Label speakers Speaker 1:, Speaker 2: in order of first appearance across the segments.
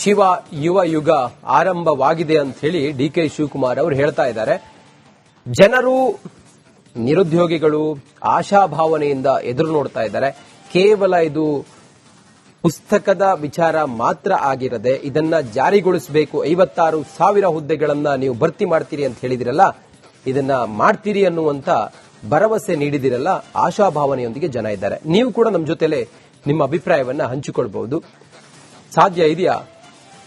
Speaker 1: ಶಿವ ಯುವ ಯುಗ ಆರಂಭವಾಗಿದೆ ಅಂತ ಹೇಳಿ ಡಿ.ಕೆ. ಶಿವಕುಮಾರ್ ಅವರು ಹೇಳ್ತಾ ಇದ್ದಾರೆ. ಜನರು ನಿರುದ್ಯೋಗಿಗಳು ಆಶಾಭಾವನೆಯಿಂದ ಎದುರು ನೋಡ್ತಾ ಇದ್ದಾರೆ. ಕೇವಲ ಇದು ಪುಸ್ತಕದ ವಿಚಾರ ಮಾತ್ರ ಆಗಿರದೆ ಇದನ್ನ ಜಾರಿಗೊಳಿಸಬೇಕು. 56,000 ಹುದ್ದೆಗಳನ್ನ ನೀವು ಭರ್ತಿ ಮಾಡ್ತೀರಿ ಅಂತ ಹೇಳಿದಿರಲ್ಲ, ಇದನ್ನ ಮಾಡ್ತೀರಿ ಅನ್ನುವಂತ ಭರವಸೆ ನೀಡಿದಿರಲ್ಲ, ಆಶಾಭಾವನೆಯೊಂದಿಗೆ ಜನ ಇದ್ದಾರೆ. ನೀವು ಕೂಡ ನಮ್ಮ ಜೊತೆಲೆ ನಿಮ್ಮ ಅಭಿಪ್ರಾಯವನ್ನ ಹಂಚಿಕೊಳ್ಬಹುದು. ಸಾಧ್ಯ ಇದೆಯಾ?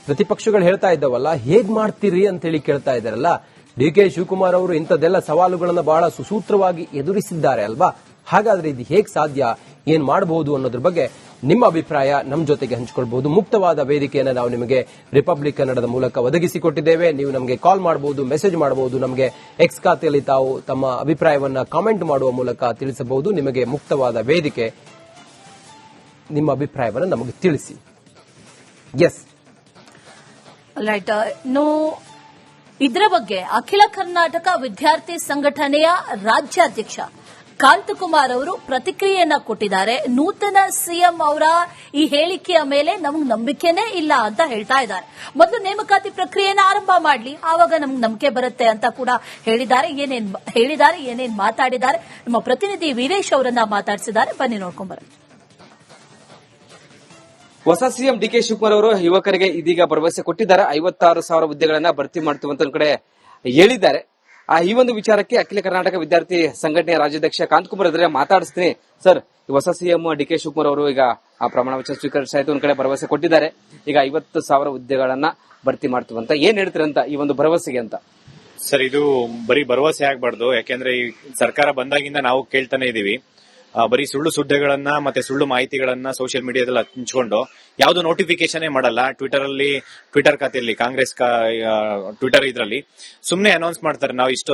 Speaker 1: ಪ್ರತಿಪಕ್ಷಗಳು ಹೇಳ್ತಾ ಇದ್ದಾವಲ್ಲ, ಹೇಗ್ ಮಾಡ್ತೀರಿ ಅಂತ ಹೇಳಿ ಕೇಳ್ತಾ ಇದ್ದಾರಲ್ಲ. ಡಿ.ಕೆ. ಶಿವಕುಮಾರ್ ಅವರು ಇಂಥದ್ದೆಲ್ಲ ಸವಾಲುಗಳನ್ನು ಬಹಳ ಸುಸೂತ್ರವಾಗಿ ಎದುರಿಸಿದ್ದಾರೆ ಅಲ್ವಾ? ಹಾಗಾದ್ರೆ ಇದು ಹೇಗ್ ಸಾಧ್ಯ, ಏನ್ ಮಾಡಬಹುದು ಅನ್ನೋದ್ರ ಬಗ್ಗೆ ನಿಮ್ಮ ಅಭಿಪ್ರಾಯ ನಮ್ಮ ಜೊತೆಗೆ ಹಂಚಿಕೊಳ್ಬಹುದು. ಮುಕ್ತವಾದ ವೇದಿಕೆಯನ್ನು ನಾವು ನಿಮಗೆ ರಿಪಬ್ಲಿಕ್ ಕನ್ನಡದ ಮೂಲಕ ಒದಗಿಸಿಕೊಟ್ಟಿದ್ದೇವೆ. ನೀವು ನಮಗೆ ಕಾಲ್ ಮಾಡಬಹುದು, ಮೆಸೇಜ್ ಮಾಡಬಹುದು. ನಮಗೆ ಎಕ್ಸ್ ಖಾತೆಯಲ್ಲಿ ತಾವು ತಮ್ಮ ಅಭಿಪ್ರಾಯವನ್ನ ಕಾಮೆಂಟ್ ಮಾಡುವ ಮೂಲಕ ತಿಳಿಸಬಹುದು. ನಿಮಗೆ ಮುಕ್ತವಾದ ವೇದಿಕೆ, ನಿಮ್ಮ ಅಭಿಪ್ರಾಯವನ್ನು ನಮಗೆ ತಿಳಿಸಿ. Yes
Speaker 2: right. ಇದರ ಬಗ್ಗೆ ಅಖಿಲ ಕರ್ನಾಟಕ ವಿದ್ಯಾರ್ಥಿ ಸಂಘಟನೆಯ ರಾಜ್ಯಾಧ್ಯಕ್ಷ ಕಾಂತಕುಮಾರ್ ಅವರು ಪ್ರತಿಕ್ರಿಯೆಯನ್ನ ಕೊಟ್ಟಿದ್ದಾರೆ. ನೂತನ ಸಿಎಂ ಅವರ ಈ ಹೇಳಿಕೆಯ ಮೇಲೆ ನಮಗೆ ನಂಬಿಕೆನೇ ಇಲ್ಲ ಅಂತ ಹೇಳ್ತಾ ಇದ್ದಾರೆ. ಮೊದಲು ನೇಮಕಾತಿ ಪ್ರಕ್ರಿಯೆಯನ್ನು ಆರಂಭ ಮಾಡಲಿ, ಆವಾಗ ನಮ್ಗೆ ನಂಬಿಕೆ ಬರುತ್ತೆ ಅಂತ ಕೂಡ ಹೇಳಿದ್ದಾರೆ. ಏನೇನ್ ಮಾತಾಡಿದ್ದಾರೆ ನಮ್ಮ ಪ್ರತಿನಿಧಿ ವೀರೇಶ್ ಅವರನ್ನ ಮಾತಾಡಿಸಿದ್ದಾರೆ. ಬನ್ನಿ ನೋಡ್ಕೊಂಡ್ ಬರೋಣ.
Speaker 3: ಹೊಸ ಸಿಎಂ ಡಿ.ಕೆ. ಶಿವಕುಮಾರ್ ಅವರು ಯುವಕರಿಗೆ ಇದೀಗ ಭರವಸೆ ಕೊಟ್ಟಿದ್ದಾರೆ. 56,000 ಹುದ್ದೆಗಳನ್ನ ಭರ್ತಿ ಮಾಡ್ತೀವಿ ಅಂತ ಒಂದ್ ಕಡೆ ಹೇಳಿದ್ದಾರೆ. ಈ ಒಂದು ವಿಚಾರಕ್ಕೆ ಅಖಿಲ ಕರ್ನಾಟಕ ವಿದ್ಯಾರ್ಥಿ ಸಂಘಟನೆಯ ರಾಜ್ಯಾಧ್ಯಕ್ಷ ಕಾಂತಕುಮಾರ್ ಎದುರೇ ಮಾತಾಡಿಸ್ತೀನಿ. ಸರ್, ಹೊಸ ಸಿಎಂ ಡಿ.ಕೆ. ಶಿವಕುಮಾರ್ ಅವರು ಈಗ ಆ ಪ್ರಮಾಣ ವಚನ ಸ್ವೀಕರಿಸಾಯ್ತು, ಒಂದ್ ಕಡೆ ಭರವಸೆ ಕೊಟ್ಟಿದ್ದಾರೆ. ಈಗ 50,000 ಹುದ್ದೆಗಳನ್ನ ಭರ್ತಿ ಮಾಡ್ತೀವಿ ಅಂತ ಏನ್ ಹೇಳ್ತೀರಂತ ಈ ಒಂದು ಭರವಸೆಗೆ ಅಂತ?
Speaker 4: ಸರ್, ಇದು ಬರೀ ಭರವಸೆ ಆಗ್ಬಾರ್ದು. ಯಾಕೆಂದ್ರೆ ಈ ಸರ್ಕಾರ ಬಂದಾಗಿಂದ ನಾವು ಕೇಳ್ತಾನೆ ಇದೀವಿ. ಬರೀ ಸುಳ್ಳು ಸುದ್ದಿಗಳನ್ನ ಮತ್ತೆ ಸುಳ್ಳು ಮಾಹಿತಿಗಳನ್ನ ಸೋಷಿಯಲ್ ಮೀಡಿಯಾದಲ್ಲಿ ಹಂಚ್ಕೊಂಡು ಯಾವ್ದು ನೋಟಿಫಿಕೇಶನ್ ಮಾಡಲ್ಲ. ಟ್ವಿಟರ್ ಖಾತೆಯಲ್ಲಿ ಕಾಂಗ್ರೆಸ್ ಟ್ವಿಟರ್ ಇದರಲ್ಲಿ ಸುಮ್ನೆ ಅನೌನ್ಸ್ ಮಾಡ್ತಾರೆ, ನಾವು ಇಷ್ಟು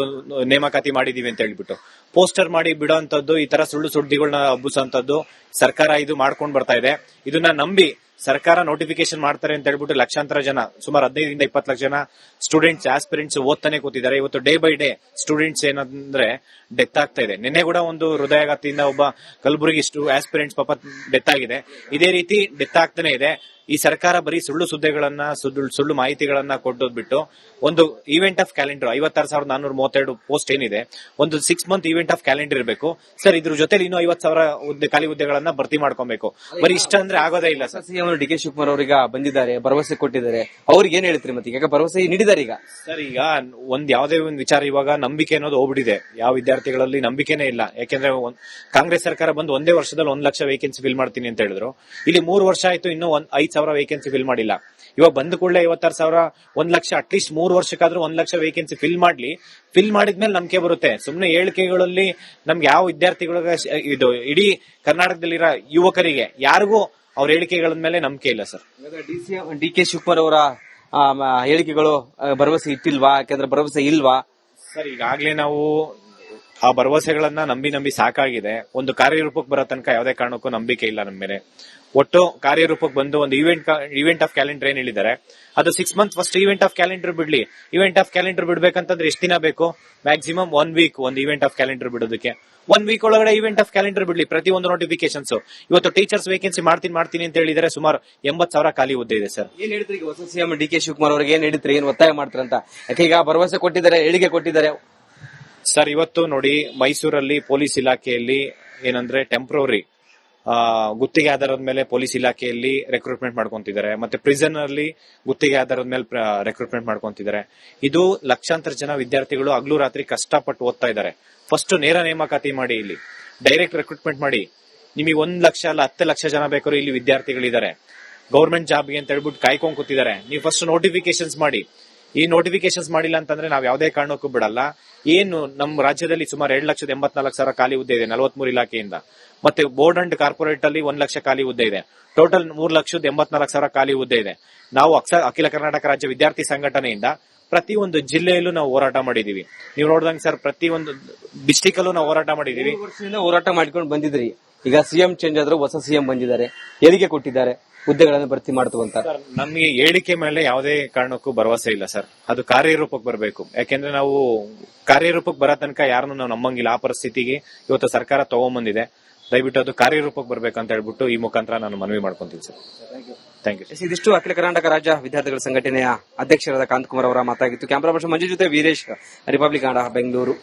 Speaker 4: ನೇಮಕಾತಿ ಮಾಡಿದೀವಿ ಅಂತ ಹೇಳ್ಬಿಟ್ಟು ಪೋಸ್ಟರ್ ಮಾಡಿ ಬಿಡೋಂತದ್ದು, ಈ ತರ ಸುಳ್ಳು ಸುದ್ದಿಗಳನ್ನ ಹಬ್ಬಿಸೋಂತದ್ದು ಸರ್ಕಾರ ಇದು ಮಾಡ್ಕೊಂಡ್ ಬರ್ತಾ ಇದೆ. ಇದನ್ನ ನಂಬಿ ಸರ್ಕಾರ ನೋಟಿಫಿಕೇಶನ್ ಮಾಡ್ತಾರೆ ಅಂತ ಹೇಳ್ಬಿಟ್ಟು ಲಕ್ಷಾಂತರ ಜನ, ಸುಮಾರು 15 20 ಲಕ್ಷ ಜನ ಸ್ಟೂಡೆಂಟ್ಸ್ ಆಸ್ಪಿರೆಂಟ್ಸ್ ಓದ್ತಾನೆ ಕೂತಿದ್ದಾರೆ. ಇವತ್ತು ಡೇ ಬೈ ಡೇ ಸ್ಟೂಡೆಂಟ್ಸ್ ಏನಂದ್ರೆ ಡೆತ್ ಆಗ್ತಾ ಇದೆ. ನಿನ್ನೆ ಕೂಡ ಒಂದು ಹೃದಯಾಘಾತದಿಂದ ಒಬ್ಬ ಕಲಬುರಗಿ ಆಸ್ಪಿರೆಂಟ್ಸ್ ಪಾಪ ಡೆತ್ ಆಗಿದೆ. ಇದೇ ರೀತಿ ಡೆತ್ ಆಗ್ತಾನೆ ಇದೆ. ಈ ಸರ್ಕಾರ ಬರೀ ಸುಳ್ಳು ಸುದ್ದಿಗಳನ್ನ ಸುಳ್ಳು ಮಾಹಿತಿಗಳನ್ನ ಕೊಟ್ಟೋದ್ ಬಿಟ್ಟು ಒಂದು ಈವೆಂಟ್ ಆಫ್ ಕ್ಯಾಲೆಂಡರ್ 56,432 ಪೋಸ್ಟ್ ಏನಿದೆ, ಒಂದು 6 ಮಂತ್ ಈವೆಂಟ್ ಆಫ್ ಕ್ಯಾಲೆಂಡರ್ ಇರಬೇಕು ಸರ್. ಇದ್ರ ಜೊತೆಲಿ ಇನ್ನೂ 50,000 ಖಾಲಿ ಹುದ್ದೆಗಳನ್ನ ಭರ್ತಿ ಮಾಡ್ಕೊಬೇಕು. ಬರೀ ಇಷ್ಟ ಅಂದ್ರೆ ಆಗೋದೇ ಇಲ್ಲ ಸರ್.
Speaker 3: ಸಿಎಂ ಡಿ.ಕೆ. ಶಿವಕುಮಾರ್ ಅವರೀಗ ಬಂದಿದ್ದಾರೆ, ಭರವಸೆ ಕೊಟ್ಟಿದ್ದಾರೆ. ಅವ್ರಿಗೆ ಏನ್ ಹೇಳ್ತೀರಿ ಮತ್ತೆ? ಈಗ ಭರವಸೆ ನೀಡಿದ್ದಾರೆ. ಈಗ
Speaker 4: ಸರ್, ಈಗ ಯಾವುದೇ ಒಂದು ವಿಚಾರ ಇವಾಗ ನಂಬಿಕೆ ಅನ್ನೋದು ಹೋಗ್ಬಿಟ್ಟಿದೆ. ಯಾವ ವಿದ್ಯಾರ್ಥಿಗಳಲ್ಲಿ ನಂಬಿಕೆನೇ ಇಲ್ಲ. ಯಾಕೆಂದ್ರೆ ಕಾಂಗ್ರೆಸ್ ಸರ್ಕಾರ ಬಂದು ಒಂದೇ ವರ್ಷದಲ್ಲಿ 1 ಲಕ್ಷ ವೇಕೆನ್ಸಿ ಫಿಲ್ ಮಾಡ್ತೀನಿ ಅಂತ ಹೇಳಿದ್ರು. ಇಲ್ಲಿ 3 ವರ್ಷ ಆಯ್ತು, ಇನ್ನೂ 5,000 ವೇಕೆನ್ಸಿ ಫಿಲ್ ಮಾಡಿಲ್ಲ. ಇವಾಗ ಬಂದ ಕೂಡಲೇ 56,000 1 lakh, at least 3 ವರ್ಷಕ್ಕಾದ್ರೂ 1 lakh vacancy fill ಮಾಡಿದ್ಮೇಲೆ ನಂಬಿಕೆ ಬರುತ್ತೆ. ಸುಮ್ನೆ ಹೇಳಿಕೆಗಳಲ್ಲಿ ನಮ್ಗೆ ಯಾವ ವಿದ್ಯಾರ್ಥಿಗಳಿಗೆ ಇದು ಇಡೀ ಕರ್ನಾಟಕದಲ್ಲಿರೋ ಯುವಕರಿಗೆ ಯಾರಿಗೂ ಅವ್ರ ಹೇಳಿಕೆಗಳ ಮೇಲೆ ನಂಬಿಕೆ ಇಲ್ಲ ಸರ್.
Speaker 3: ಡಿ.ಕೆ. ಶಿವಕುಮಾರ್ ಅವರ ಹೇಳಿಕೆಗಳು ಭರವಸೆ ಇಟ್ಟಿಲ್ವಾ? ಯಾಕಂದ್ರೆ ಭರವಸೆ ಇಲ್ವಾ
Speaker 4: ಸರ್? ಈಗಾಗ್ಲೇ ನಾವು ಆ ಭರವಸೆಗಳನ್ನ ನಂಬಿ ಸಾಕಾಗಿದೆ. ಒಂದು ಕಾರ್ಯರೂಪಕ್ಕೆ ಬರೋ ತನಕ ಯಾವುದೇ ಕಾರಣಕ್ಕೂ ನಂಬಿಕೆ ಇಲ್ಲ ನಮ್ಮ ಮೇಲೆ. ಒಟ್ಟು ಕಾರ್ಯರೂಪಕ್ಕೆ ಬಂದು ಒಂದು ಈವೆಂಟ್ ಆಫ್ ಕ್ಯಾಲೆಂಡರ್ ಏನ್ ಹೇಳಿದ್ದಾರೆ, ಅದು 6 month first event of calendar ಬಿಡ್ಲಿ. ಈವೆಂಟ್ ಆಫ್ ಕ್ಯಾಲೆಂಡರ್ ಬಿಡ್ಬೇಕಂತಂದ್ರೆ ಎಷ್ಟು ದಿನ ಬೇಕು? ಮ್ಯಾಕ್ಸಿಮಮ್ 1 ವೀಕ್ ಒಂದು ಈವೆಂಟ್ ಆಫ್ ಕ್ಯಾಲೆಂಡರ್ ಬಿಡೋದಕ್ಕೆ. 1 ವೀಕ್ ಒಳಗಡೆ ಈವೆಂಟ್ ಆಫ್ ಕ್ಯಾಲೆಂಡರ್ ಬಿಡ್ಲಿ. ಪ್ರತಿಯೊಂದು ನೋಟಿಫಿಕೇಶನ್ಸ್ ಇವತ್ತು ಟೀಚರ್ಸ್ ವೇಕೆನ್ಸಿ ಮಾಡ್ತೀನಿ ಅಂತ ಹೇಳಿದರೆ ಸುಮಾರು 80,000 ಖಾಲಿ ಹುದ್ದೆ ಇದೆ ಸರ್.
Speaker 3: ಏನ್ ಹೇಳ್ತೀರಿ ಹೊಸ ಸಿಎಂ ಡಿ.ಕೆ. ಶಿವಕುಮಾರ್ ಅವ್ರಿಗೆ? ಏನ್ ಹೇಳ್ತೀರಿ, ಏನ್ ಒತ್ತಾಯ ಮಾಡ್ತಾರಂತ? ಯಾಕೆ ಈಗ ಭರವಸೆ ಕೊಟ್ಟಿದ್ದಾರೆ, ಹೇಳಿಕೆ ಕೊಟ್ಟಿದ್ದಾರೆ
Speaker 4: ಸರ್. ಇವತ್ತು ನೋಡಿ, ಮೈಸೂರಲ್ಲಿ ಪೊಲೀಸ್ ಇಲಾಖೆಯಲ್ಲಿ ಏನಂದ್ರೆ ಟೆಂಪ್ರವರಿ ಗುತ್ತಿಗೆ ಆಧಾರದ ಮೇಲೆ ಪೊಲೀಸ್ ಇಲಾಖೆಯಲ್ಲಿ ರೆಕ್ರೂಟ್ಮೆಂಟ್ ಮಾಡ್ಕೊಂತಿದ್ದಾರೆ. ಮತ್ತೆ ಪ್ರಿಸನ್ ಅಲ್ಲಿ ಗುತ್ತಿಗೆ ಆಧಾರದ ಮೇಲೆ ರೆಕ್ರೂಟ್ಮೆಂಟ್ ಮಾಡ್ಕೊಂತಿದ್ದಾರೆ. ಇದು ಲಕ್ಷಾಂತರ ಜನ ವಿದ್ಯಾರ್ಥಿಗಳು ಹಗಲು ರಾತ್ರಿ ಕಷ್ಟಪಟ್ಟು ಓದ್ತಾ ಇದ್ದಾರೆ. ಫಸ್ಟ್ ನೇರ ನೇಮಕಾತಿ ಮಾಡಿ, ಇಲ್ಲಿ ಡೈರೆಕ್ಟ್ ರೆಕ್ರೂಟ್ಮೆಂಟ್ ಮಾಡಿ. ನಿಮಗೆ 1 ಲಕ್ಷ ಅಲ್ಲ 10 ಲಕ್ಷ ಜನ ಬೇಕಾದ್ರೂ ಇಲ್ಲಿ ವಿದ್ಯಾರ್ಥಿಗಳಿದ್ದಾರೆ. ಗೌರ್ಮೆಂಟ್ ಜಾಬ್ಗೆ ಅಂತ ಹೇಳ್ಬಿಟ್ಟು ಕಾಯ್ಕೊಂಡ್ ಕೂತಿದ್ದಾರೆ. ನೀವು ಫಸ್ಟ್ ನೋಟಿಫಿಕೇಶನ್ಸ್ ಮಾಡಿ. ಈ ನೋಟಿಫಿಕೇಶನ್ಸ್ ಮಾಡಿಲ್ಲ ಅಂತಂದ್ರೆ ನಾವ್ ಯಾವುದೇ ಕಾರಣಕ್ಕೂ ಬಿಡಲ್ಲ. ಏನು ನಮ್ಮ ರಾಜ್ಯದಲ್ಲಿ ಸುಮಾರು 2,84,000 ಖಾಲಿ ಹುದ್ದೆ ಇದೆ 43 ಇಲಾಖೆಯಿಂದ. ಮತ್ತೆ ಬೋರ್ಡ್ ಅಂಡ್ ಕಾರ್ಪೊರೇಟ್ ಅಲ್ಲಿ 1 ಲಕ್ಷ ಖಾಲಿ ಹುದ್ದೆ ಇದೆ. ಟೋಟಲ್ 3,84,000 ಖಾಲಿ ಹುದ್ದೆ ಇದೆ. ನಾವು ಅಖಿಲ ಕರ್ನಾಟಕ ರಾಜ್ಯ ವಿದ್ಯಾರ್ಥಿ ಸಂಘಟನೆಯಿಂದ ಪ್ರತಿಯೊಂದು ಜಿಲ್ಲೆಯಲ್ಲೂ ನಾವು ಹೋರಾಟ ಮಾಡಿದೀವಿ. ನೀವು ನೋಡಿದಂಗೆ ಸರ್, ಪ್ರತಿಯೊಂದು ಡಿಸ್ಟಿಕ್ ಅಲ್ಲೂ ನಾವು ಹೋರಾಟ ಮಾಡಿದೀವಿ.
Speaker 3: ಹೋರಾಟ ಮಾಡ್ಕೊಂಡು ಬಂದಿದ್ರಿ. ಈಗ ಸಿಎಂ ಚೇಂಜ್ ಆದ್ರೂ ಹೊಸ ಸಿಎಂ ಬಂದಿದ್ದಾರೆ, ಹೇಳಿಕೆ ಕೊಟ್ಟಿದ್ದಾರೆ ಹುದ್ದೆಗಳನ್ನು ಭರ್ತಿ ಮಾಡ್ತುವಂತ.
Speaker 4: ನಮಗೆ ಹೇಳಿಕೆ ಮೇಲೆ ಯಾವುದೇ ಕಾರಣಕ್ಕೂ ಭರವಸೆ ಇಲ್ಲ ಸರ್. ಅದು ಕಾರ್ಯರೂಪಕ್ಕೆ ಬರಬೇಕು. ಯಾಕೆಂದ್ರೆ ನಾವು ಕಾರ್ಯರೂಪಕ್ಕೆ ಬರೋ ತನಕ ಯಾರನ್ನು ನಾವು ನಂಬಂಗಿಲ್ಲ. ಆ ಪರಿಸ್ಥಿತಿಗೆ ಇವತ್ತು ಸರ್ಕಾರ ತಗೊಂಡ್ಬಂದಿದೆ. ದಯವಿಟ್ಟು ಅದು ಕಾರ್ಯರೂಪಕ್ಕೆ ಬರ್ಬೇಕಂತ ಹೇಳ್ಬಿಟ್ಟು ಈ ಮುಖಾಂತರ ನಾನು ಮನವಿ ಮಾಡ್ಕೊಂತೀನಿ ಸರ್. Thank you.
Speaker 3: ಇದಿಷ್ಟು ಅಖಿಲ ಕರ್ನಾಟಕ ರಾಜ್ಯ ವಿದ್ಯಾರ್ಥಿಗಳ ಸಂಘಟನೆಯ ಅಧ್ಯಕ್ಷರಾದ ಕಾಂತಕುಮಾರ್ ಅವರ ಮಾತಾಗಿತ್ತು. ಕ್ಯಾಮರಾ ಪರ್ಸನ್ ಮಂಜು ಜೊತೆ ವೀರೇಶ್, ರಿಪಬ್ಲಿಕ್ ಕನ್ನಡ, ಬೆಂಗಳೂರು.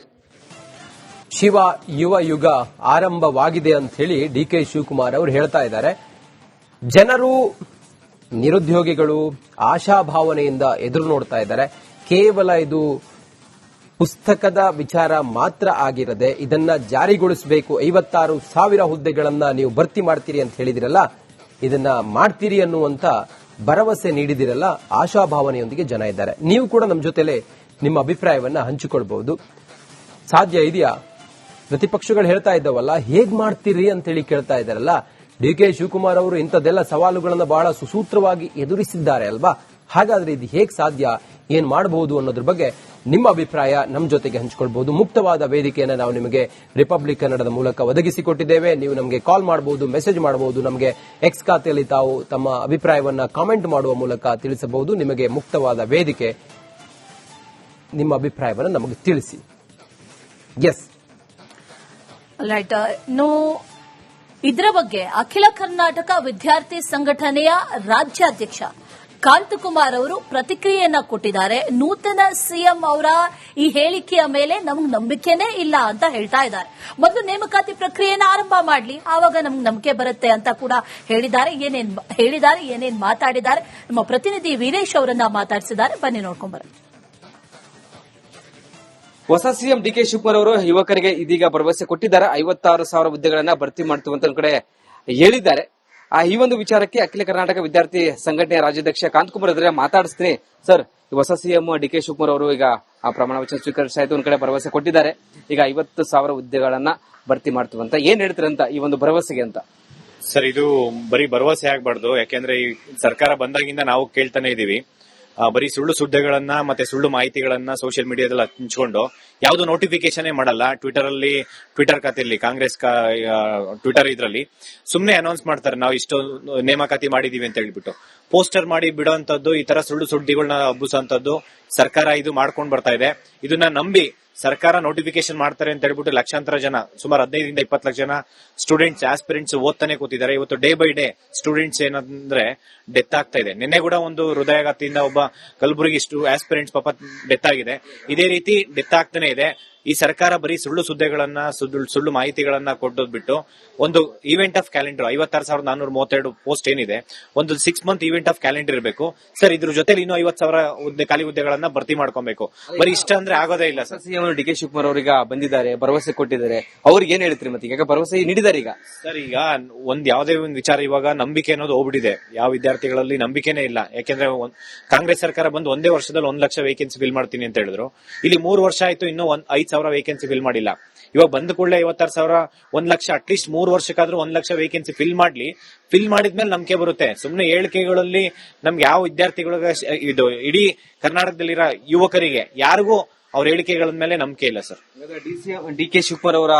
Speaker 1: ಶಿವ ಯುವ ಯುಗ ಆರಂಭವಾಗಿದೆ ಅಂತ ಹೇಳಿ ಡಿಕೆ ಶಿವಕುಮಾರ್ ಅವರು ಹೇಳ್ತಾ ಇದ್ದಾರೆ. ಜನರು, ನಿರುದ್ಯೋಗಿಗಳು ಆಶಾಭಾವನೆಯಿಂದ ಎದುರು ನೋಡ್ತಾ ಇದ್ದಾರೆ. ಕೇವಲ ಇದು ಪುಸ್ತಕದ ವಿಚಾರ ಮಾತ್ರ ಆಗಿರದೆ ಇದನ್ನ ಜಾರಿಗೊಳಿಸಬೇಕು. 56,000 ಹುದ್ದೆಗಳನ್ನ ನೀವು ಭರ್ತಿ ಮಾಡ್ತೀರಿ ಅಂತ ಹೇಳಿದಿರಲ್ಲ, ಇದನ್ನ ಮಾಡ್ತೀರಿ ಅನ್ನುವಂತ ಭರವಸೆ ನೀಡಿದಿರಲ್ಲ, ಆಶಾಭಾವನೆಯೊಂದಿಗೆ ಜನ ಇದ್ದಾರೆ. ನೀವು ಕೂಡ ನಮ್ಮ ಜೊತೆಲೆ ನಿಮ್ಮ ಅಭಿಪ್ರಾಯವನ್ನ ಹಂಚಿಕೊಳ್ಬಹುದು. ಸಾಧ್ಯ ಇದೆಯಾ? ಪ್ರತಿಪಕ್ಷಗಳು ಹೇಳ್ತಾ ಇದ್ದಾವಲ್ಲ, ಹೇಗ್ ಮಾಡ್ತೀರಿ ಅಂತೇಳಿ ಕೇಳ್ತಾ ಇದ್ದಾರಲ್ಲ. ಡಿಕೆ ಶಿವಕುಮಾರ್ ಅವರು ಇಂಥದ್ದೆಲ್ಲ ಸವಾಲುಗಳನ್ನು ಬಹಳ ಸುಸೂತ್ರವಾಗಿ ಎದುರಿಸಿದ್ದಾರೆ ಅಲ್ವಾ? ಹಾಗಾದ್ರೆ ಇದು ಹೇಗ್ ಸಾಧ್ಯ, ಏನ್ ಮಾಡಬಹುದು ಅನ್ನೋದ್ರ ಬಗ್ಗೆ ನಿಮ್ಮ ಅಭಿಪ್ರಾಯ ನಮ್ಮ ಜೊತೆಗೆ ಹಂಚಿಕೊಳ್ಬಹುದು. ಮುಕ್ತವಾದ ವೇದಿಕೆಯನ್ನು ನಾವು ನಿಮಗೆ ರಿಪಬ್ಲಿಕ್ ಕನ್ನಡದ ಮೂಲಕ ಒದಗಿಸಿಕೊಟ್ಟಿದ್ದೇವೆ. ನೀವು ನಮಗೆ ಕಾಲ್ ಮಾಡಬಹುದು, ಮೆಸೇಜ್ ಮಾಡಬಹುದು. ನಮಗೆ ಎಕ್ಸ್ ಖಾತೆಯಲ್ಲಿ ತಾವು ತಮ್ಮ ಅಭಿಪ್ರಾಯವನ್ನ ಕಾಮೆಂಟ್ ಮಾಡುವ ಮೂಲಕ ತಿಳಿಸಬಹುದು. ನಿಮಗೆ ಮುಕ್ತವಾದ ವೇದಿಕೆ, ನಿಮ್ಮ ಅಭಿಪ್ರಾಯವನ್ನು ನಮಗೆ ತಿಳಿಸಿ. Yes
Speaker 2: right. ಇದರ ಬಗ್ಗೆ ಅಖಿಲ ಕರ್ನಾಟಕ ವಿದ್ಯಾರ್ಥಿ ಸಂಘಟನೆಯ ರಾಜ್ಯಾಧ್ಯಕ್ಷ ಕಾಂತಕುಮಾರ್ ಅವರು ಪ್ರತಿಕ್ರಿಯೆಯನ್ನ ಕೊಟ್ಟಿದ್ದಾರೆ. ನೂತನ ಸಿಎಂ ಅವರ ಈ ಹೇಳಿಕೆಯ ಮೇಲೆ ನಮಗೆ ನಂಬಿಕೆನೇ ಇಲ್ಲ ಅಂತ ಹೇಳ್ತಾ ಇದ್ದಾರೆ. ಮೊದಲು ನೇಮಕಾತಿ ಪ್ರಕ್ರಿಯೆಯನ್ನು ಆರಂಭ ಮಾಡಲಿ, ಆವಾಗ ನಮ್ಗೆ ನಂಬಿಕೆ ಬರುತ್ತೆ ಅಂತ ಕೂಡ ಹೇಳಿದ್ದಾರೆ. ಏನೇನ್ ಮಾತಾಡಿದ್ದಾರೆ ನಮ್ಮ ಪ್ರತಿನಿಧಿ ವೀರೇಶ್ ಅವರನ್ನ ಮಾತಾಡಿಸಿದ್ದಾರೆ. ಬನ್ನಿ ನೋಡ್ಕೊಂಡ್ ಬರೋಣ.
Speaker 3: ಹೊಸ ಸಿಎಂ ಡಿಕೆ ಶಿವಕುಮಾರ್ ಅವರು ಯುವಕರಿಗೆ ಇದೀಗ ಭರವಸೆ ಕೊಟ್ಟಿದ್ದಾರೆ. 56,000 ಹುದ್ದೆಗಳನ್ನ ಭರ್ತಿ ಮಾಡ್ತೀವಿ ಅಂತ ಕಡೆ ಹೇಳಿದ್ದಾರೆ. ಈ ಒಂದು ವಿಚಾರಕ್ಕೆ ಅಖಿಲ ಕರ್ನಾಟಕ ವಿದ್ಯಾರ್ಥಿ ಸಂಘಟನೆಯ ರಾಜ್ಯಾಧ್ಯಕ್ಷ ಕಾಂತಕುಮಾರ್ ಅವರೇ ಮಾತಾಡಿಸ್ತೀನಿ. ಸರ್, ಹೊಸ ಸಿಎಂ ಡಿಕೆ ಶಿವಕುಮಾರ್ ಅವರು ಈಗ ಪ್ರಮಾಣ ವಚನ ಸ್ವೀಕರಿಸಾಯ್ತು, ಒಂದ್ ಕಡೆ ಭರವಸೆ ಕೊಟ್ಟಿದ್ದಾರೆ. ಈಗ 50,000 ಹುದ್ದೆಗಳನ್ನ ಭರ್ತಿ ಮಾಡ್ತೀವಿ ಅಂತ ಏನ್ ಹೇಳ್ತೀರಂತ ಈ ಒಂದು ಭರವಸೆಗೆ ಅಂತ?
Speaker 4: ಸರ್, ಇದು ಬರೀ ಭರವಸೆ ಆಗ್ಬಾರ್ದು. ಯಾಕೆಂದ್ರೆ ಈ ಸರ್ಕಾರ ಬಂದಾಗಿಂದ ನಾವು ಕೇಳ್ತಾನೆ ಇದೀವಿ. ಬರೀ ಸುಳ್ಳು ಸುದ್ದಿಗಳನ್ನ ಮತ್ತೆ ಸುಳ್ಳು ಮಾಹಿತಿಗಳನ್ನ ಸೋಷಿಯಲ್ ಮೀಡಿಯಾದಲ್ಲಿ ಹಂಚ್ಕೊಂಡು ಯಾವ್ದು ನೋಟಿಫಿಕೇಶನ್ ಮಾಡಲ್ಲ. ಟ್ವಿಟರ್ ಖಾತೆಯಲ್ಲಿ ಕಾಂಗ್ರೆಸ್ ಟ್ವಿಟರ್ ಇದ್ರಲ್ಲಿ ಸುಮ್ನೆ ಅನೌನ್ಸ್ ಮಾಡ್ತಾರೆ, ನಾವು ಇಷ್ಟು ನೇಮಕಾತಿ ಮಾಡಿದೀವಿ ಅಂತ ಹೇಳ್ಬಿಟ್ಟು ಪೋಸ್ಟರ್ ಮಾಡಿ ಬಿಡೋಂತದ್ದು, ಈ ತರ ಸುಳ್ಳು ಸುದ್ದಿಗಳನ್ನ ಹಬ್ಬಿಸೋಂತದ್ದು ಸರ್ಕಾರ ಇದು ಮಾಡ್ಕೊಂಡ್ ಬರ್ತಾ ಇದೆ. ಇದನ್ನ ನಂಬಿ ಸರ್ಕಾರ ನೋಟಿಫಿಕೇಶನ್ ಮಾಡ್ತಾರೆ ಅಂತ ಹೇಳ್ಬಿಟ್ಟು ಲಕ್ಷಾಂತರ ಜನ, ಸುಮಾರು 15 20 ಲಕ್ಷ ಜನ ಸ್ಟೂಡೆಂಟ್ಸ್, ಆಸ್ಪಿರೆಂಟ್ಸ್ ಓದ್ತಾನೆ ಕೂತಿದ್ದಾರೆ. ಇವತ್ತು ಡೇ ಬೈ ಡೇ ಸ್ಟೂಡೆಂಟ್ಸ್ ಏನಂದ್ರೆ ಡೆತ್ ಆಗ್ತಾ ಇದೆ. ನಿನ್ನೆ ಕೂಡ ಒಂದು ಹೃದಯಾಘಾತದಿಂದ ಒಬ್ಬ ಕಲಬುರಗಿ ಆಸ್ಪಿರೆಂಟ್ಸ್ ಪಾಪ ಡೆತ್ ಆಗಿದೆ. ಇದೇ ರೀತಿ ಡೆತ್ ಆಗ್ತಾನೆ ಇದೆ. ಈ ಸರ್ಕಾರ ಬರೀ ಸುಳ್ಳು ಸುದ್ದಿಗಳನ್ನ, ಸುಳ್ಳು ಮಾಹಿತಿಗಳನ್ನ ಕೊಟ್ಟೋದ್ ಬಿಟ್ಟು ಒಂದು ಈವೆಂಟ್ ಆಫ್ ಕ್ಯಾಲೆಂಡರ್ 56,432 ಪೋಸ್ಟ್ ಏನಿದೆ, ಒಂದು 6 ಮಂತ್ ಈವೆಂಟ್ ಆಫ್ ಕ್ಯಾಲೆಂಡರ್ ಇರಬೇಕು ಸರ್. ಇದ್ರ ಜೊತೆಲಿ ಇನ್ನೂ 50,000 ಖಾಲಿ ಹುದ್ದೆಗಳನ್ನ ಭರ್ತಿ ಮಾಡ್ಕೊಬೇಕು. ಬರೀ ಇಷ್ಟ ಅಂದ್ರೆ ಆಗೋದೇ ಇಲ್ಲ ಸರ್.
Speaker 3: ಸಿಎಂ ಡಿಕೆ ಶಿವಕುಮಾರ್ ಅವರೀಗ ಬಂದಿದ್ದಾರೆ, ಭರವಸೆ ಕೊಟ್ಟಿದ್ದಾರೆ. ಅವ್ರಿಗೆ ಏನ್ ಹೇಳ್ತೀರಿ? ಮತ್ತೆ ಈಗ ಭರವಸೆ ನೀಡಿದ್ದಾರೆ. ಈಗ
Speaker 4: ಸರ್, ಈಗ ಯಾವುದೇ ಒಂದು ವಿಚಾರ ಇವಾಗ ನಂಬಿಕೆ ಅನ್ನೋದು ಹೋಗ್ಬಿಟ್ಟಿದೆ. ಯಾವ ವಿದ್ಯಾರ್ಥಿಗಳಲ್ಲಿ ನಂಬಿಕೆನೇ ಇಲ್ಲ. ಯಾಕೆಂದ್ರೆ ಕಾಂಗ್ರೆಸ್ ಸರ್ಕಾರ ಬಂದು ಒಂದೇ ವರ್ಷದಲ್ಲಿ 1 ಲಕ್ಷ ವೇಕೆನ್ಸಿ ಫಿಲ್ ಮಾಡ್ತೀನಿ ಅಂತ ಹೇಳಿದ್ರು. ಇಲ್ಲಿ 3 ವರ್ಷ ಆಯ್ತು, ಇನ್ನೂ 5,000 ವೇಕೆನ್ಸಿ ಫಿಲ್ ಮಾಡಿಲ್ಲ. ಇವಾಗ ಬಂದ ಕೂಡಲೇ 56,000, 1 lakh, at least 3 ವರ್ಷಕ್ಕಾದ್ರೂ 1 lakh vacancy fill ಮಾಡ್ಲಿ. ಫಿಲ್ ಮಾಡಿದ್ಮೇಲೆ ನಂಬಿಕೆ ಬರುತ್ತೆ. ಸುಮ್ನೆ ಹೇಳಿಕೆಗಳಲ್ಲಿ ನಮ್ಗೆ ಯಾವ ವಿದ್ಯಾರ್ಥಿಗಳಿಗೆ, ಇದು ಇಡೀ ಕರ್ನಾಟಕದಲ್ಲಿರೋ ಯುವಕರಿಗೆ ಯಾರಿಗೂ ಅವ್ರ ಹೇಳಿಕೆಗಳ ಮೇಲೆ ನಂಬಿಕೆ ಇಲ್ಲ ಸರ್.
Speaker 3: ಡಿಕೆ ಶಿವಕುಮಾರ್ ಅವರ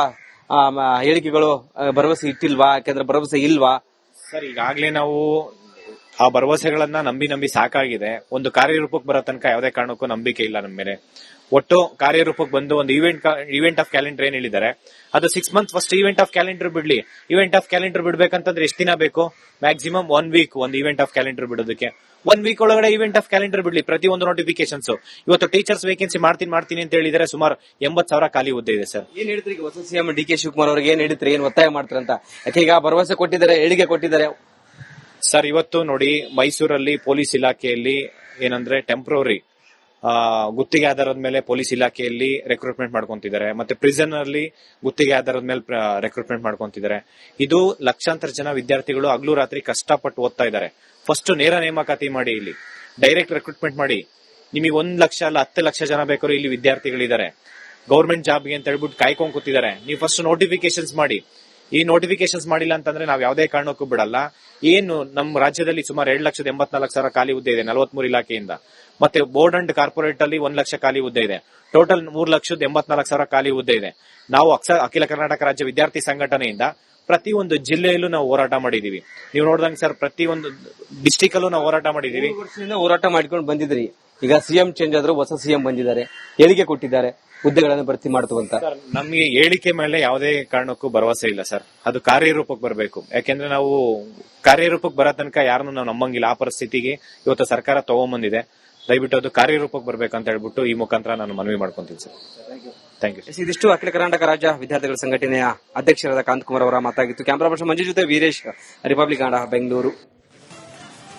Speaker 3: ಹೇಳಿಕೆಗಳು ಭರವಸೆ ಇಟ್ಟಿಲ್ವಾ? ಯಾಕಂದ್ರೆ ಭರವಸೆ ಇಲ್ವಾ
Speaker 4: ಸರ್? ಈಗಾಗ್ಲೇ ನಾವು ಆ ಭರವಸೆಗಳನ್ನ ನಂಬಿ ಸಾಕಾಗಿದೆ. ಒಂದು ಕಾರ್ಯರೂಪಕ್ಕೆ ಬರೋ ತನಕ ಯಾವುದೇ ಕಾರಣಕ್ಕೂ ನಂಬಿಕೆ ಇಲ್ಲ ನಮ್ಮ ಮೇಲೆ. ಒಟ್ಟು ಕಾರ್ಯರೂಪಕ್ಕೆ ಬಂದು ಒಂದು ಈವೆಂಟ್ ಆಫ್ ಕ್ಯಾಲೆಂಡರ್ ಏನ್ ಹೇಳಿದ್ದಾರೆ, ಅದು 6 month first event of calendar ಬಿಡ್ಲಿ. ಈವೆಂಟ್ ಆಫ್ ಕ್ಯಾಲೆಂಡರ್ ಬಿಡ್ಬೇಕಂತಂದ್ರೆ ಎಷ್ಟು ದಿನ ಬೇಕು? ಮ್ಯಾಕ್ಸಿಮಮ್ 1 ವೀಕ್ ಒಂದು ಈವೆಂಟ್ ಆಫ್ ಕ್ಯಾಲೆಂಡರ್ ಬಿಡೋದಕ್ಕೆ. 1 ವೀಕ್ ಒಳಗಡೆ ಈವೆಂಟ್ ಆಫ್ ಕ್ಯಾಲೆಂಡರ್ ಬಿಡ್ಲಿ. ಪ್ರತಿಯೊಂದು ನೋಟಿಫಿಕೇಶನ್ಸ್ ಇವತ್ತು ಟೀಚರ್ಸ್ ವೇಕೆನ್ಸಿ ಮಾಡ್ತೀನಿ ಅಂತ ಹೇಳಿದರೆ ಸುಮಾರು 80,000 ಖಾಲಿ ಹುದ್ದೆ ಇದೆ ಸರ್.
Speaker 3: ಏನ್ ಹೇಳ್ತೀರಿ? ಹೊಸ ಸಿಎಂ ಡಿಕೆ ಶಿವಕುಮಾರ್ ಅವ್ರಿಗೆ ಏನ್ ಹೇಳ್ತೀರಿ? ಏನ್ ಒತ್ತಾಯ ಮಾಡ್ತಾರಂತ? ಯಾಕೆ ಈಗ ಭರವಸೆ ಕೊಟ್ಟಿದ್ದಾರೆ, ಹೇಳಿಕೆ ಕೊಟ್ಟಿದ್ದಾರೆ
Speaker 4: ಸರ್. ಇವತ್ತು ನೋಡಿ, ಮೈಸೂರಲ್ಲಿ ಪೊಲೀಸ್ ಇಲಾಖೆಯಲ್ಲಿ ಏನಂದ್ರೆ ಟೆಂಪ್ರವರಿ ಗುತ್ತಿಗೆ ಆಧಾರದ ಮೇಲೆ ಪೊಲೀಸ್ ಇಲಾಖೆಯಲ್ಲಿ ರೆಕ್ರೂಟ್ಮೆಂಟ್ ಮಾಡ್ಕೊಂತಿದ್ದಾರೆ. ಮತ್ತೆ ಪ್ರಿಸನ್ ಅಲ್ಲಿ ಗುತ್ತಿಗೆ ಆಧಾರದ ಮೇಲೆ ರೆಕ್ರೂಟ್ಮೆಂಟ್ ಮಾಡ್ಕೊಂತಿದ್ದಾರೆ. ಇದು ಲಕ್ಷಾಂತರ ಜನ ವಿದ್ಯಾರ್ಥಿಗಳು ಹಗಲು ರಾತ್ರಿ ಕಷ್ಟಪಟ್ಟು ಓದ್ತಾ ಇದ್ದಾರೆ. ಫಸ್ಟ್ ನೇರ ನೇಮಕಾತಿ ಮಾಡಿ, ಇಲ್ಲಿ ಡೈರೆಕ್ಟ್ ರೆಕ್ರೂಟ್ಮೆಂಟ್ ಮಾಡಿ. ನಿಮಗೆ 1 ಲಕ್ಷ ಅಲ್ಲ 10 ಲಕ್ಷ ಜನ ಬೇಕಾದ್ರೂ ಇಲ್ಲಿ ವಿದ್ಯಾರ್ಥಿಗಳಿದ್ದಾರೆ. ಗೌರ್ಮೆಂಟ್ ಜಾಬ್ಗೆ ಅಂತ ಹೇಳ್ಬಿಟ್ಟು ಕಾಯ್ಕೊಂಡ್ ಕೂತಿದ್ದಾರೆ. ನೀವು ಫಸ್ಟ್ ನೋಟಿಫಿಕೇಶನ್ಸ್ ಮಾಡಿ. ಈ ನೋಟಿಫಿಕೇಶನ್ಸ್ ಮಾಡಿಲ್ಲ ಅಂತಂದ್ರೆ ನಾವು ಯಾವುದೇ ಕಾರಣಕ್ಕೂ ಬಿಡಲ್ಲ. ಏನು ನಮ್ಮ ರಾಜ್ಯದಲ್ಲಿ ಸುಮಾರು 2,84,000 ಖಾಲಿ ಹುದ್ದೆ ಇದೆ 43 ಇಲಾಖೆಯಿಂದ. ಮತ್ತೆ ಬೋರ್ಡ್ ಅಂಡ್ ಕಾರ್ಪೊರೇಟ್ ಅಲ್ಲಿ 1 ಲಕ್ಷ ಖಾಲಿ ಹುದ್ದೆ ಇದೆ. ಟೋಟಲ್ 3,84,000 ಖಾಲಿ ಹುದ್ದೆ ಇದೆ. ನಾವು ಅಖಿಲ ಕರ್ನಾಟಕ ರಾಜ್ಯ ವಿದ್ಯಾರ್ಥಿ ಸಂಘಟನೆಯಿಂದ ಪ್ರತಿಯೊಂದು ಜಿಲ್ಲೆಯಲ್ಲೂ ನಾವು ಹೋರಾಟ ಮಾಡಿದೀವಿ. ನೀವು ನೋಡ್ದಂಗೆ ಸರ್, ಪ್ರತಿಯೊಂದು ಡಿಸ್ಟಿಕ್ ಅಲ್ಲೂ ನಾವು ಹೋರಾಟ ಮಾಡಿದೀವಿ.
Speaker 3: ವರ್ಷದಿಂದ ಹೋರಾಟ ಮಾಡ್ಕೊಂಡು ಬಂದಿದ್ರಿ. ಈಗ ಸಿಎಂ ಚೇಂಜ್ ಆದ್ರು, ಹೊಸ ಸಿಎಂ ಬಂದಿದ್ದಾರೆ, ಹೇಳಿಕೆ ಕೊಟ್ಟಿದ್ದಾರೆ ಹುದ್ದೆಗಳನ್ನು ಭರ್ತಿ ಮಾಡ್ತು ಅಂತ.
Speaker 4: ನಮಗೆ ಹೇಳಿಕೆ ಮೇಲೆ ಯಾವುದೇ ಕಾರಣಕ್ಕೂ ಭರವಸೆ ಇಲ್ಲ ಸರ್. ಅದು ಕಾರ್ಯರೂಪಕ್ಕೆ ಬರಬೇಕು. ಯಾಕೆಂದ್ರೆ ನಾವು ಕಾರ್ಯರೂಪಕ್ಕೆ ಬರೋ ತನಕ ಯಾರನ್ನು ನಾವು ನಂಬಂಗಿಲ್ಲ. ಆ ಪರಿಸ್ಥಿತಿಗೆ ಇವತ್ತು ಸರ್ಕಾರ ತಗೊಂಡ್ಬಂದಿದೆ. ದಯವಿಟ್ಟು ಅದು ಕಾರ್ಯರೂಪಕ್ಕೆ ಬರ್ಬೇಕಂತ ಹೇಳ್ಬಿಟ್ಟು ಈ ಮುಖಾಂತರ ನಾನು ಮನವಿ ಮಾಡ್ಕೊಂತೀನಿ ಸರ್. Thank you.
Speaker 3: ಇದಿಷ್ಟು ಅಖಿಲ ಕರ್ನಾಟಕ ರಾಜ್ಯ ವಿದ್ಯಾರ್ಥಿಗಳ ಸಂಘಟನೆಯ ಅಧ್ಯಕ್ಷರಾದ ಕಾಂತಕುಮಾರ್ ಅವರ ಮಾತಾಗಿತ್ತು. ಕ್ಯಾಮರಾ ಪರ್ಸನ್ ಮಂಜು ಜೊತೆ ವೀರೇಶ್, ರಿಪಬ್ಲಿಕ್ ಕನ್ನಡ, ಬೆಂಗಳೂರು.